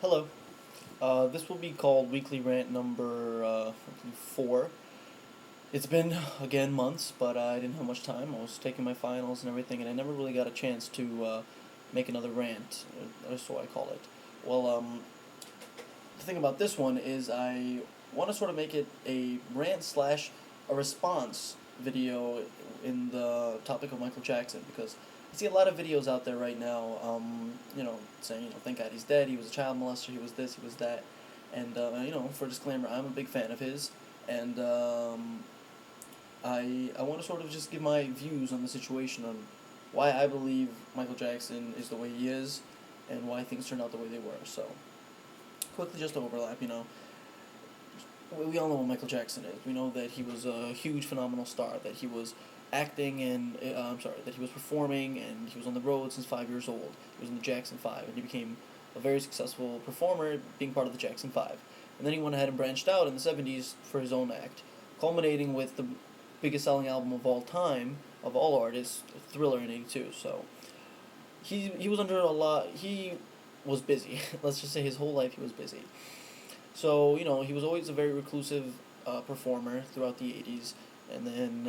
Hello. This will be called Weekly Rant number 4. It's been, again, months, but I didn't have much time. I was taking my finals and everything, and I never really got a chance to make another rant, or so I call it. Well, the thing about this one is I want to sort of make it a rant slash a response video in the topic of Michael Jackson, because I see a lot of videos out there right now, saying, thank God he's dead, he was a child molester, he was this, he was that, and, for disclaimer, I'm a big fan of his, and, I want to sort of just give my views on the situation, on why I believe Michael Jackson is the way he is, and why things turned out the way they were, so, quickly just to overlap, we all know what Michael Jackson is. We know that he was a huge, phenomenal star, that he was acting and, that he was performing, and he was on the road since 5 years old. He was in the Jackson 5, and he became a very successful performer, being part of the Jackson 5. And then he went ahead and branched out in the 70s for his own act, culminating with the biggest selling album of all time, of all artists, Thriller in 82. So, he was under a lot, he was busy. Let's just say his whole life he was busy. So, he was always a very reclusive performer throughout the 80s. And then,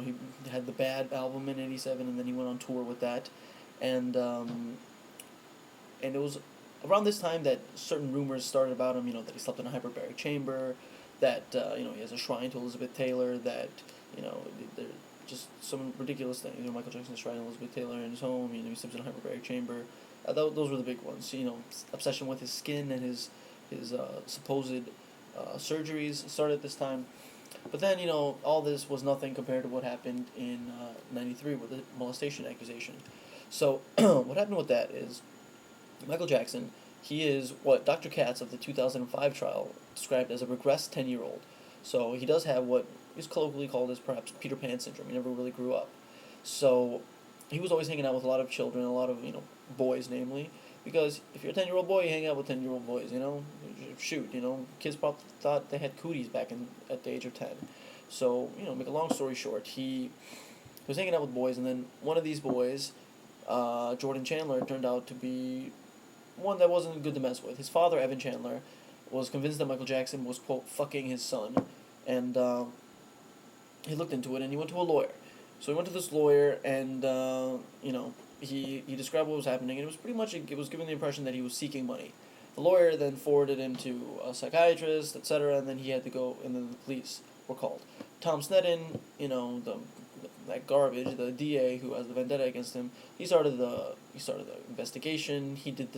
he had the Bad album in 87, and then he went on tour with that. And it was around this time that certain rumors started about him, that he slept in a hyperbaric chamber, that, he has a shrine to Elizabeth Taylor, that, there just some ridiculous things. Michael Jackson's shrine to Elizabeth Taylor in his home, he sleeps in a hyperbaric chamber. Those were the big ones. Obsession with his skin and his supposed surgeries started at this time. But then, all this was nothing compared to what happened in 93 with the molestation accusation. So, what happened with that is Michael Jackson, he is what Dr. Katz of the 2005 trial described as a regressed 10-year-old. So, he does have what is colloquially called as perhaps Peter Pan syndrome. He never really grew up. So, he was always hanging out with a lot of children, a lot of, boys, namely. Because if you're a 10-year-old boy, you hang out with 10-year-old boys, Shoot, kids probably thought they had cooties back at the age of 10. So, make a long story short, he was hanging out with boys, and then one of these boys, Jordan Chandler, turned out to be one that wasn't good to mess with. His father, Evan Chandler, was convinced that Michael Jackson was, quote, fucking his son, and he looked into it, and he went to a lawyer. So he went to this lawyer, and, he described what was happening, and it was pretty much, it was giving the impression that he was seeking money. The lawyer then forwarded him to a psychiatrist, etc., and then he had to go, and then the police were called. Tom Sneddon, that garbage, the DA who has the vendetta against him, he started the investigation. He did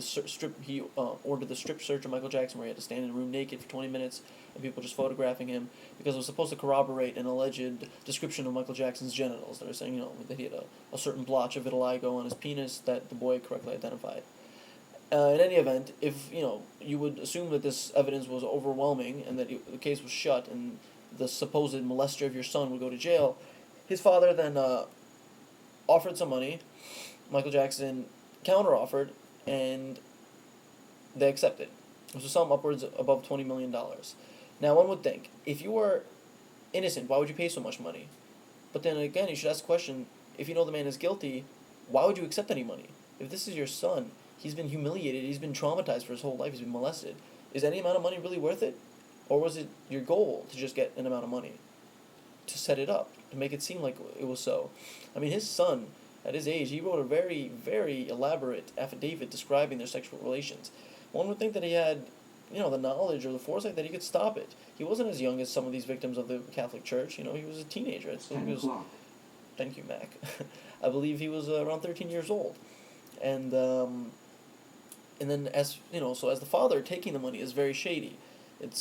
he ordered the strip search of Michael Jackson, where he had to stand in a room naked for 20 minutes, and people just photographing him, because it was supposed to corroborate an alleged description of Michael Jackson's genitals. They were saying, that he had a certain blotch of vitiligo on his penis that the boy correctly identified. In any event, if, you would assume that this evidence was overwhelming and that the case was shut and the supposed molester of your son would go to jail, his father then offered some money. Michael Jackson counter-offered, and they accepted. It was a sum upwards above $20 million. Now, one would think, if you were innocent, why would you pay so much money? But then again, you should ask the question, if you know the man is guilty, why would you accept any money? If this is your son, he's been humiliated, he's been traumatized for his whole life, he's been molested. Is any amount of money really worth it? Or was it your goal to just get an amount of money? To set it up, to make it seem like it was so. I mean, his son, at his age, he wrote a very, very elaborate affidavit describing their sexual relations. One would think that he had, the knowledge or the foresight that he could stop it. He wasn't as young as some of these victims of the Catholic Church. He was a teenager. Thank you, Mac. I believe he was around 13 years old. And then so as the father, taking the money is very shady. It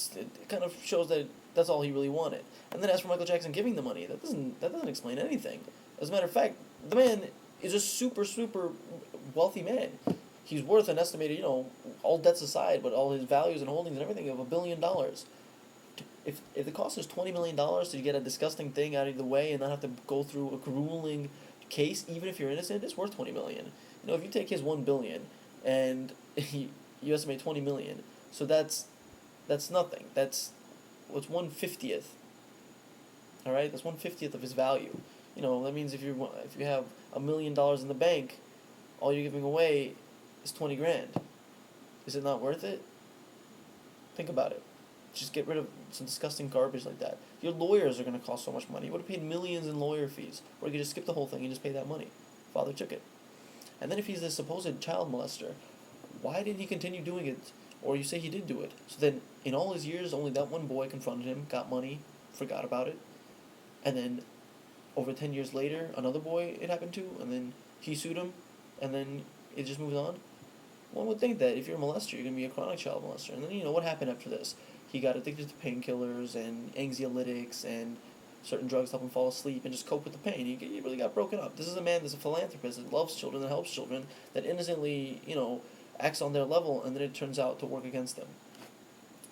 kind of shows that that's all he really wanted. And then as for Michael Jackson giving the money, that doesn't explain anything. As a matter of fact, the man is a super, super wealthy man. He's worth an estimated, all debts aside, but all his values and holdings and everything, of $1 billion. If the cost is $20 million to get a disgusting thing out of the way and not have to go through a grueling case, even if you're innocent, it's worth $20 million. If you take his $1 billion and you estimate $20 million, so that's nothing. That's what's 1/50th. All right, that's 1/50th of his value. That means if you have $1 million in the bank, all you're giving away is 20 grand. Is it not worth it? Think about it. Just get rid of some disgusting garbage like that. Your lawyers are going to cost so much money. You would have paid millions in lawyer fees. Or you could just skip the whole thing and just pay that money. Father took it. And then if he's a supposed child molester, why did he continue doing it? Or you say he did do it. So then, in all his years, only that one boy confronted him, got money, forgot about it. And then, over 10 years later, another boy it happened to, and then he sued him, and then it just moves on. One would think that if you're a molester, you're going to be a chronic child molester. And then, what happened after this? He got addicted to painkillers and anxiolytics and certain drugs to help him fall asleep and just cope with the pain. He really got broken up. This is a man that's a philanthropist that loves children, that helps children, that innocently, acts on their level, and then it turns out to work against them.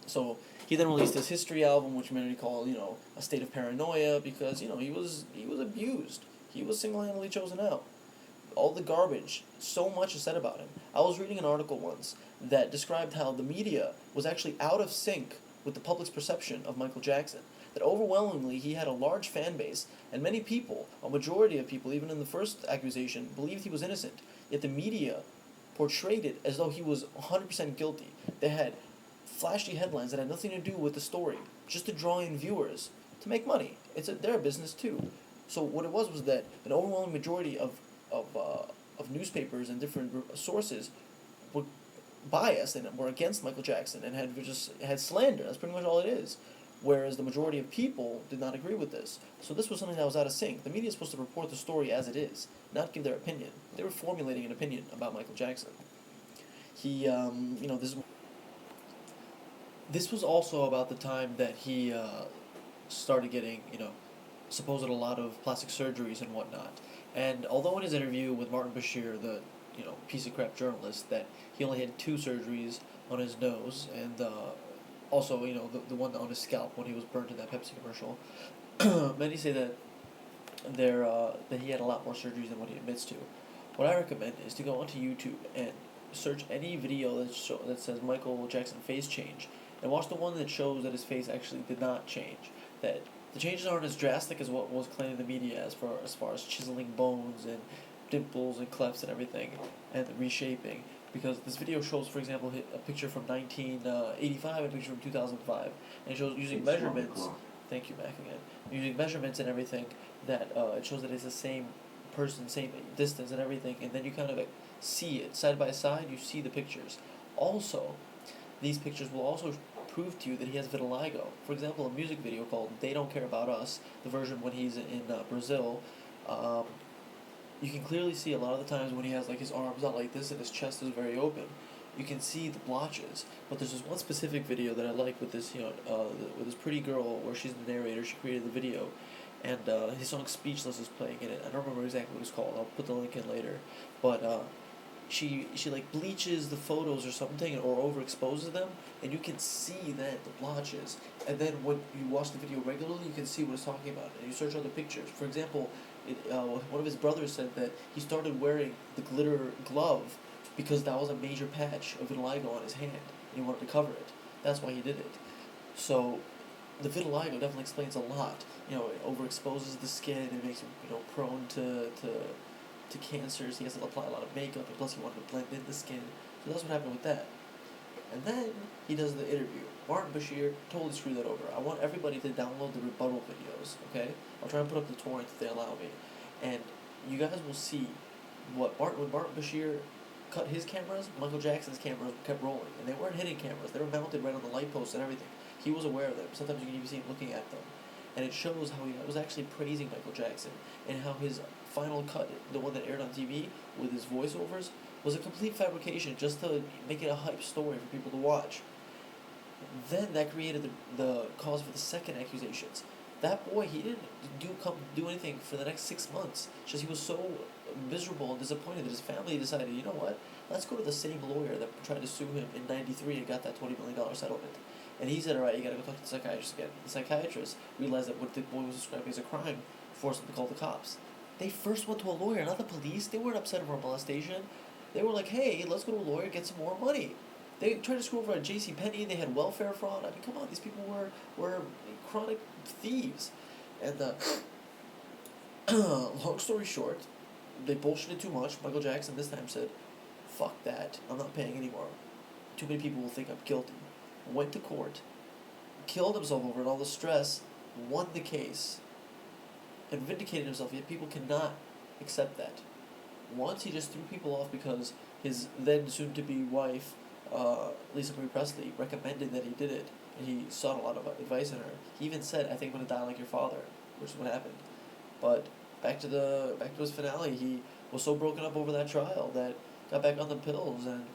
So he then released his history album, which many call, a state of paranoia, because, he was abused. He was single-handedly chosen out. All the garbage, so much is said about him. I was reading an article once that described how the media was actually out of sync with the public's perception of Michael Jackson. That overwhelmingly he had a large fan base, and many people, a majority of people, even in the first accusation, believed he was innocent. Yet the media portrayed it as though he was 100% guilty. They had flashy headlines that had nothing to do with the story, just to draw in viewers, to make money. They're a business too. So what it was that an overwhelming majority of newspapers and different sources were biased and were against Michael Jackson and had slander. That's pretty much all it is. Whereas the majority of people did not agree with this. So this was something that was out of sync. The media is supposed to report the story as it is, not give their opinion. They were formulating an opinion about Michael Jackson. He, this was also about the time that he started getting, supposed a lot of plastic surgeries and whatnot. And although in his interview with Martin Bashir, the piece of crap journalist, that he only had 2 surgeries on his nose, and also the one on his scalp when he was burnt in that Pepsi commercial, many say that that he had a lot more surgeries than what he admits to. What I recommend is to go onto YouTube and search any video that says Michael Jackson face change, and watch the one that shows that his face actually did not change. That the changes aren't as drastic as what was claimed in the media as far as chiseling bones and dimples and clefts and everything, and the reshaping. Because this video shows, for example, a picture from 1985 and a picture from 2005, and it shows using measurements. Thank you, Mac, again. Using measurements and everything, that it shows that it's the same person, same distance and everything, and then you kind of see it side by side. You see the pictures. Also, these pictures will also prove to you that he has vitiligo. For example, a music video called "They Don't Care About Us," the version when he's in Brazil. You can clearly see a lot of the times when he has his arms out like this and his chest is very open, you can see the blotches. But there's this one specific video that I like with this, with this pretty girl where she's the narrator. She created the video, and his song "Speechless" is playing in it. I don't remember exactly what it's called. I'll put the link in later. But she bleaches the photos or something or overexposes them, and you can see that the blotches. And then when you watch the video regularly, you can see what it's talking about, and you search other pictures. For example, one of his brothers said that he started wearing the glitter glove because that was a major patch of vitiligo on his hand, and he wanted to cover it. That's why he did it. So the vitiligo definitely explains a lot. It overexposes the skin, it makes him prone to cancers. He has to apply a lot of makeup, and plus he wanted to blend in the skin. So that's what happened with that. And then he does the interview. Martin Bashir totally screwed that over. I want everybody to download the rebuttal videos, okay? I'll try and put up the torrent if they allow me. And you guys will see when Martin Bashir cut his cameras, Michael Jackson's cameras kept rolling. And they weren't hidden cameras. They were mounted right on the light posts and everything. He was aware of them. Sometimes you can even see him looking at them. And it shows how he was actually praising Michael Jackson, and how his final cut, the one that aired on TV with his voiceovers, was a complete fabrication just to make it a hype story for people to watch. Then that created the cause for the second accusations. That boy, he didn't do anything for the next 6 months. Just he was so miserable and disappointed that his family decided, you know what, let's go to the same lawyer that tried to sue him in '93 and got that $20 million settlement. And he said, alright, you gotta go talk to the psychiatrist again. The psychiatrist realized that what the boy was describing as a crime forced him to call the cops. They first went to a lawyer, not the police. They weren't upset over molestation. They were like, hey, let's go to a lawyer, get some more money. They tried to screw over at JCPenney, they had welfare fraud. I mean, come on, these people were chronic thieves. And long story short, they bullshitted too much. Michael Jackson this time said, fuck that, I'm not paying anymore. Too many people will think I'm guilty. went to court, killed himself over it, all the stress, won the case, and vindicated himself, yet people cannot accept that. Once he just threw people off because his then soon-to-be wife, Lisa Marie Presley, recommended that he did it, and he sought a lot of advice in her. He even said, "I think I'm gonna die like your father," which is what happened. But back to his finale, he was so broken up over that trial that got back on the pills, and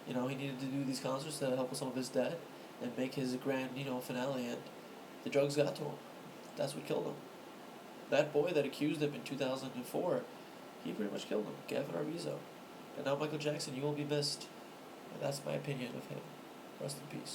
he needed to do these concerts to help with some of his debt and make his grand finale, and the drugs got to him. That's what killed him. That boy that accused him in 2004, he pretty much killed him, Gavin Arvizo. And now Michael Jackson, you will be missed. And that's my opinion of him. Rest in peace.